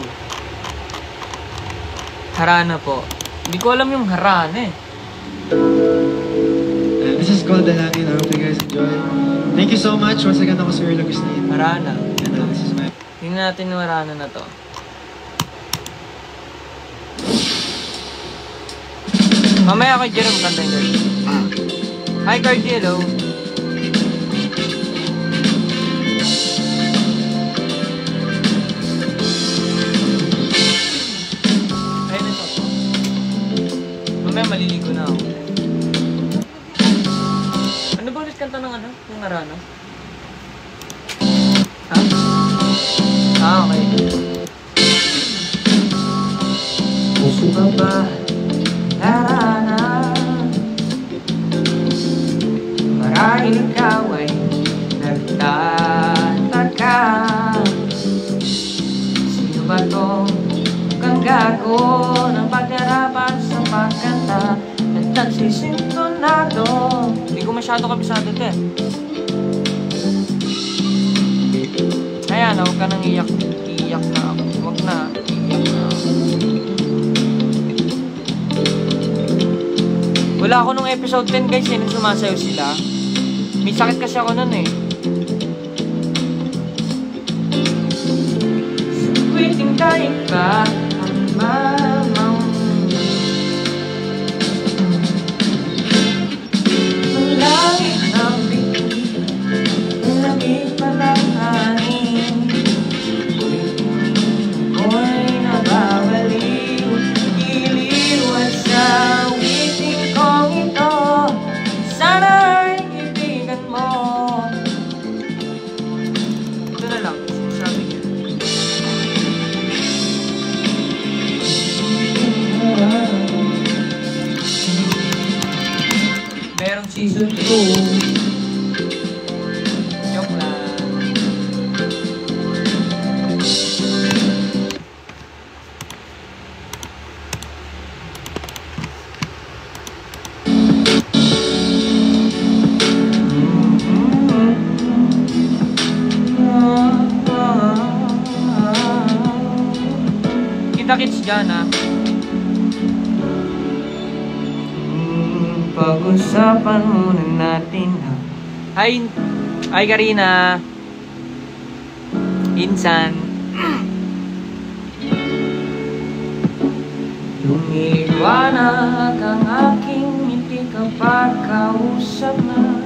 Harana po. Hindi ko alam yung Harana eh. This is called Dalangin. I hope you guys enjoy. Thank you so much. Once again, ako si Earl Agustin. Harana. And this is my... Tingnan natin yung Harana na to. Mamaya kay Jerome kanta yung guys. Hi Cardi, hello. Ayun ito. Mamaya maliligo na ako. Ano ba ulit kanta ng yung Harana? Ha? Okay. Puso ka ba? Harana. Marahil ikaw ay nagtataka. Sino ba tong gago ng pagharapan sa pagkanta at nagsisintonado? Hindi ko masyado kabisado ito eh. Kaya na, huwag ka nang iyak. Iyak na ako. Huwag na. Iyak na ako. Wala ako nung episode 10 guys eh, nung sumasayaw sila. May sakit kasi ako nun eh. Waiting tayo ka ang mamang ang langit ang bigay, ang lamig pa ng hangin. Ako'y nababaliw, giliw at sa witing kong ito. Sana'y ibigan mo. Ito na lang, sabi niya. Merong season 2. Joke lang. Kita-kits dyan ha. Pag-usapan muna natin ha. Hi Karina. Insan. Lumiwanag ang aking ngiti kapag kausap na.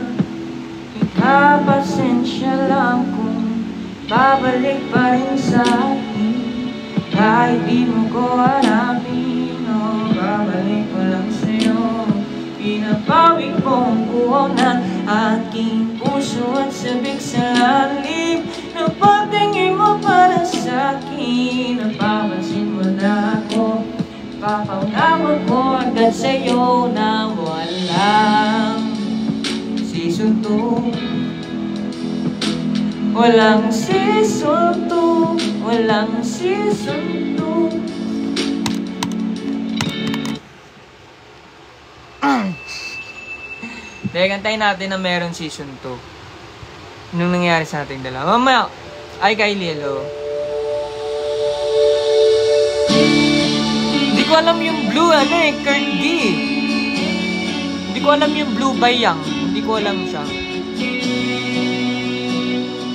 Ikapasensya lang kung babalik pa rin sa akin. Kahit di mo ko hanapin, babalik ko lang sa'yo. Pinapawig ko ang buo ng aking puso at sabik sa lalim. Napatingin mo para sa'kin, napapansin mo na ako. Papaunawa ko agad sa'yo na walang season 2. Walang season 2, walang season 2. Dahil kantayin natin na meron season 2. Anong nangyari sa ating dalawa? Mamaya, ay Kylie, hello. Hindi ko alam yung blue, Kurt D. Hindi ko alam yung blue by Yang. Hindi ko alam siya.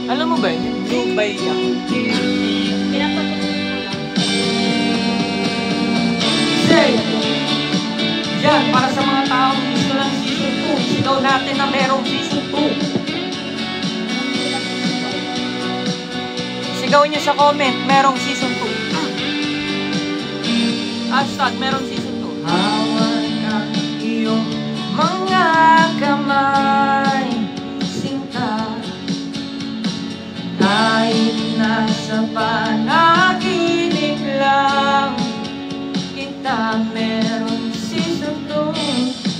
Alam mo ba yun? Blue by Yang. Say! Yan, para sa mga taong gusto ng season 2, sigaw natin na merong season 2. Sigaw nyo sa comment, merong season 2. Hashtag, merong season 2. Hawak ang iyong mga kamay, sinta. Kahit nasa panaginip lang kita, merong season 2,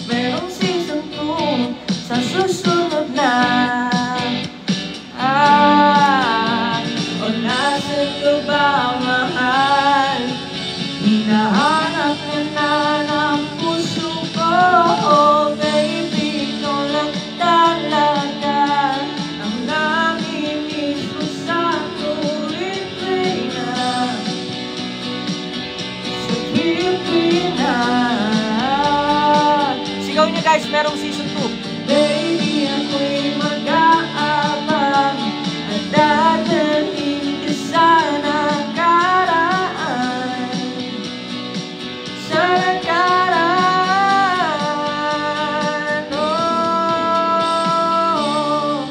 merong season 2 sa susunod na. O nasan ka ba, mahal? Hinahanap ka na ng puso ko. Oh baby, ikaw lang talaga ang namimiss ko sa tuwing na sa tuwing na. Sigaw nyo guys, merong season 2. Baby, ako'y mag-aabang at dadalhin ka sa nakaraan. Sa nakaraan, oh.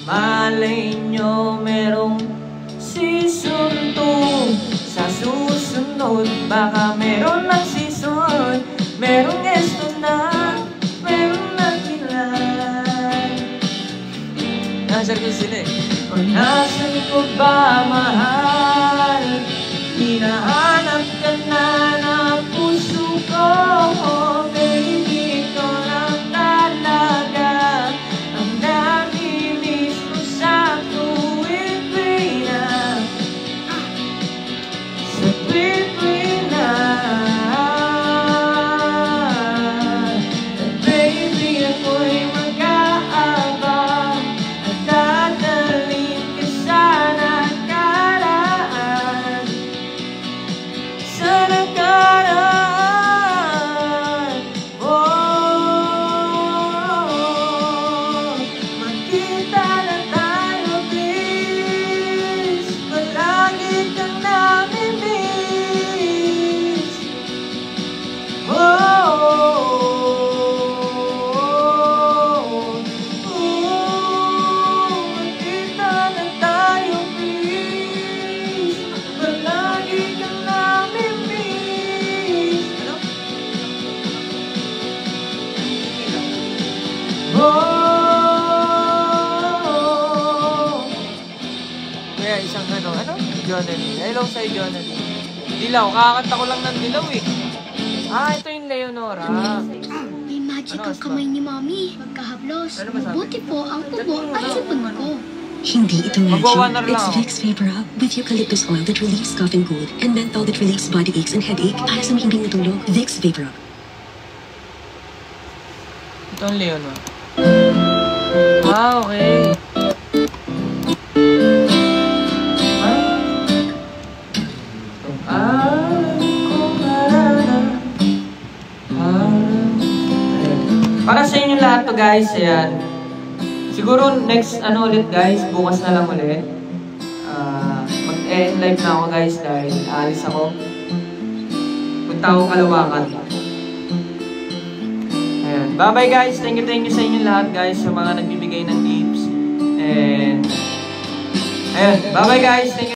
Malay nyo merong season 2 sa susunod. Baka meron ng season, merong esto na, merong nagilan. Nasar ko sila eh. O nasan ko ba, mahal? Hinahanap ka na ng puso ko. Oh baby, ikaw lang talaga ang namimiss ko sa tuwing na, sa tuwing na. At baby, ako'y mag-aabang at dadalhin ka sa nakaraan. Sa nakaraan, oh. Magkita na tayo, please. Palagi kang namimiss. Magkita na tayo, please. Palagi kang namimiss. Kaya isang ano? Jonathan. Hello sa'yo, Jonathan. Dilaw, kakakanta ko lang ng dilaw eh. Ito yung Leonora. May magical Ano, kamay ni Mommy. Pagkahablos, Ano ba sabi? mabuti po ang tubo at sipon ko. Hindi ito Magwawanar magic. lang It's ako. Vicks Vapor Rub with eucalyptus oil that relieves cough and cold and menthol that relieves body aches and headache para sa hindi matulog. Vicks Vapor Rub. Ito ang Leonora. Okay. Para sa inyo lahat to guys, ayan. Siguro next ulit guys, bukas na lang ulit. Mag-end live na ako guys dahil aalis ako. Punta ako Kalawakan. Ayan. Bye-bye guys. Thank you sa inyo lahat guys sa mga nagbibigay ng tips. And ayun. Bye-bye guys. Thank you.